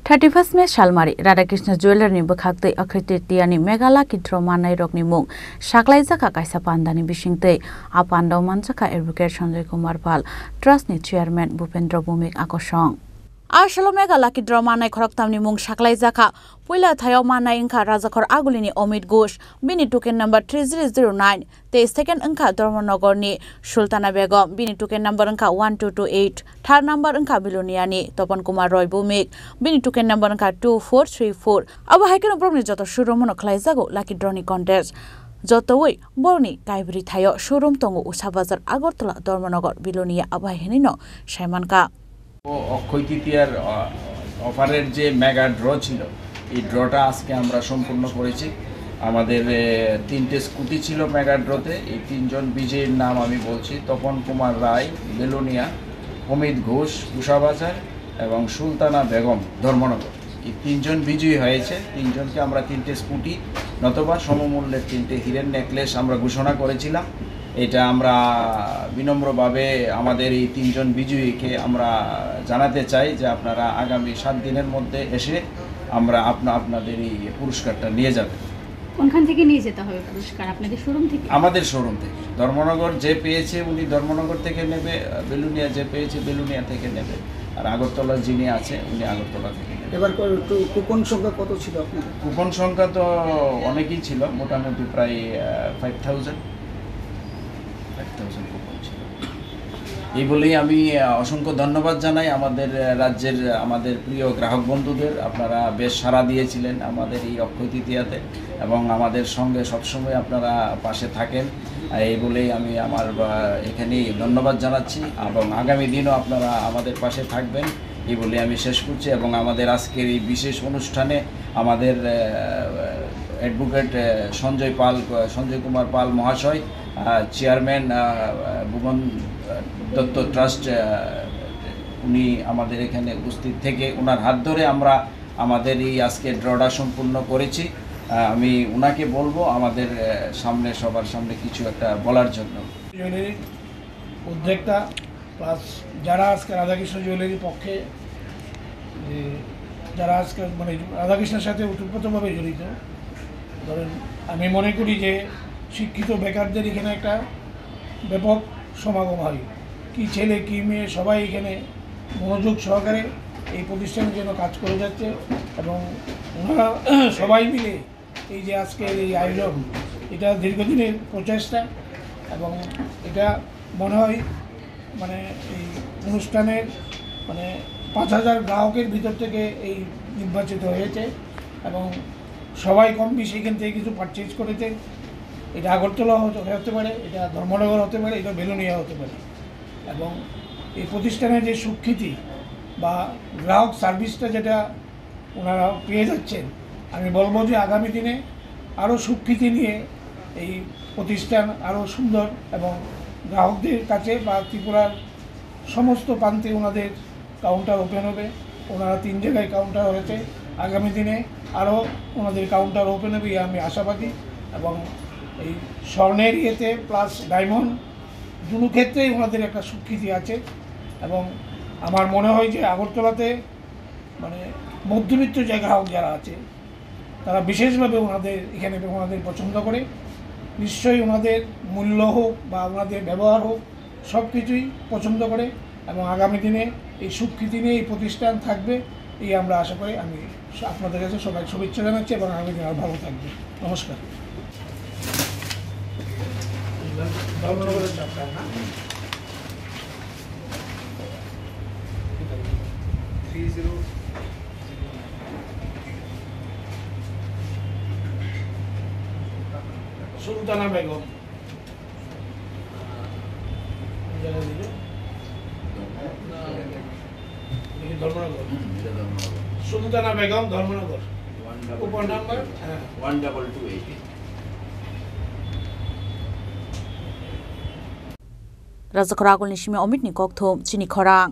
31 May Shalmari Radhakrishna Jeweler ni bwkhak akhriti tiani Meghala Kidro Manai Rokni mung Saklaijaka kaisa pandani bisingtei apandau manjaka Advocate Sanjay Kumar Pal Trust ni Chairman Bhupendra Bhumik akosong Ashalo Meghala Kidro Manai khoroktamni mung Saklaijaka Puila thayo manai ingkha Rajakhor Agulini Omid Ghosh bini token number 3009 te second ingkha Dharmanagar ni Sultana Begum bini token number ingkha 1228 third number ingkha Biloniani Topan Kumar Roy Bhumik bini token number ingkha 2434 abo haikeno bromni joto showroom khlaijago Lucky Draw ni contest jotoi borni kaibri thayo showroom tongo Usha Bazar Agartala Dharmanagar Bilonia abo hainino Shaimanka অক্ষয় তৃতীয়ার অফারের যে mega draw ছিল এই ড্রটা আজকে আমরা সম্পূর্ণ করেছি আমাদের তিনটে স্কুটি ছিল মেগা ড্রতে এই তিনজন বিজয়ীর নাম আমি বলছি তপন কুমার রায় বেলোনিয়া অমিত ঘোষ উষাবাজার এবং সুলতানা বেগম ধর্মনগর এই তিনজন বিজয়ী হয়েছে তিনজনকে আমরা তিনটে স্কুটি নতুবা সমমূল্যের তিনটে হীরের নেকলেস আমরা ঘোষণা করেছিলাম এটা আমরা বিনম্রভাবে আমাদের এই তিনজন বিজয়ীকে আমরা জানাতে চাই যে আপনারা আগামী 7 দিনের মধ্যে এসে আমরা আপনাদের এই পুরস্কারটা নিয়ে যাবেন কোনখান থেকে নিয়ে যেতে হবে পুরস্কার আপনাদের শোরুম থেকে আমাদের শোরুম থেকে ধর্মনগর যে পেয়েছে উনি ধর্মনগর থেকে নেবে বেলুনিয়া যে পেয়েছে বেলুনিয়া থেকে নেবে আর আগরতলা যিনি আছে উনি আগরতলা থেকে নেবে এবার কুপন সংখ্যা কত ছিল আপনাদের কুপন সংখ্যা তো অনেকই ছিল মোটামুটি প্রায় 5000 কুপন ছিল এই বলেই আমি অসংখ্য ধন্যবাদ জানাই আমাদের রাজ্যের আমাদের প্রিয় গ্রাহক বন্ধুদের আপনারা বেশ সাড়া দিয়েছিলেন আমাদের এই অক্ষয় তৃতীয়াতে এবং আমাদের সঙ্গে সবসময় আপনারা পাশে থাকেন এই বলেই আমি আমার এখানেই ধন্যবাদ জানাচ্ছি এবং আগামী দিনও আপনারা আমাদের পাশে থাকবেন এই বলে আমি শেষ করছি এবং আমাদের আজকের এই বিশেষ অনুষ্ঠানে আমাদের অ্যাডভোকেট সঞ্জয় কুমার পাল মহাশয় চেয়ারম্যান ভুবন দত্ত ট্রাস্ট উনি আমাদের এখানে উপস্থিত থেকে ওনার হাত ধরে আমরা আমাদের এই আজকে ড্রটা সম্পূর্ণ করেছি আমি ওনাকে বলবো আমাদের সামনে সবার সামনে কিছু একটা বলার জন্য জুয়েলারি উদ্যোক্তা প্লাস যারা আজকে রাধাকৃষ্ণ জুয়েলারির পক্ষে যারা আজকে মানে রাধাকৃষ্ণের সাথে ওতপ্রোতভাবে জড়িত ধরেন আমি মনে করি যে শিক্ষিত বেকারদের এখানে একটা ব্যাপক সমাগম হয় কি ছেলে কি মেয়ে সবাই এখানে মনোযোগ সহকারে এই প্রতিষ্ঠানের জন্য কাজ করে যাচ্ছে এবং ওনারা সবাই মিলে এই যে আজকের এই আয়োজন এটা দীর্ঘদিনের প্রচেষ্টা এবং এটা মনে হয় মানে এই অনুষ্ঠানের মানে 5000 গ্রাহকের ভিতর থেকে এই নির্বাচিত হয়েছে এবং সবাই কম বেশি এখান থেকে কিছু পারচেজ করেছে এটা আগরতলা হতে পারে এটা ধর্মনগর হতে পারে এটা বেলুনিয়া হতে পারে এবং এই প্রতিষ্ঠানের যে স্বীকৃতি বা গ্রাহক সার্ভিসটা যেটা ওনারা পেয়ে যাচ্ছেন আমি বলবো যে আগামী দিনে আরও স্বীকৃতি নিয়ে এই প্রতিষ্ঠান আরও সুন্দর এবং গ্রাহকদের কাছে বা ত্রিপুরার সমস্ত প্রান্তে ওনাদের কাউন্টার ওপেন হবে ওনারা 3 জায়গায় কাউন্টার হয়েছে আগামী দিনে আরও ওনাদের কাউন্টার ওপেন হবে আমি আশাবাদী এবং এই স্বর্ণের ইয়েতে প্লাস ডায়মন্ড দুটো ক্ষেত্রেই ওনাদের একটা স্বীকৃতি আছে এবং আমার মনে হয় যে আগরতলাতে মানে মধ্যবিত্ত যে গ্রাহক যারা আছে তারা বিশেষভাবে ওনাদের পছন্দ করে নিশ্চয়ই ওনাদের মূল্য হোক বা ওনাদের ব্যবহার হোক সব কিছুই পছন্দ করে এবং আগামী দিনে এই স্বীকৃতি নিয়ে এই প্রতিষ্ঠান থাকবে এই আমরা আশা করি আমি আপনাদের কাছে সবাই শুভেচ্ছা জানাচ্ছি এবং আগামী দিন আর ভালো থাকবে নমস্কার ধর্মনগরের চাপটা না 30 সুলতানা বেগম ধর্মনগর সুলতানা বেগম ধর্মনগর উপর number 1228 Rajakhor Agulni Shime Omid ni Kokthom Chini Khorang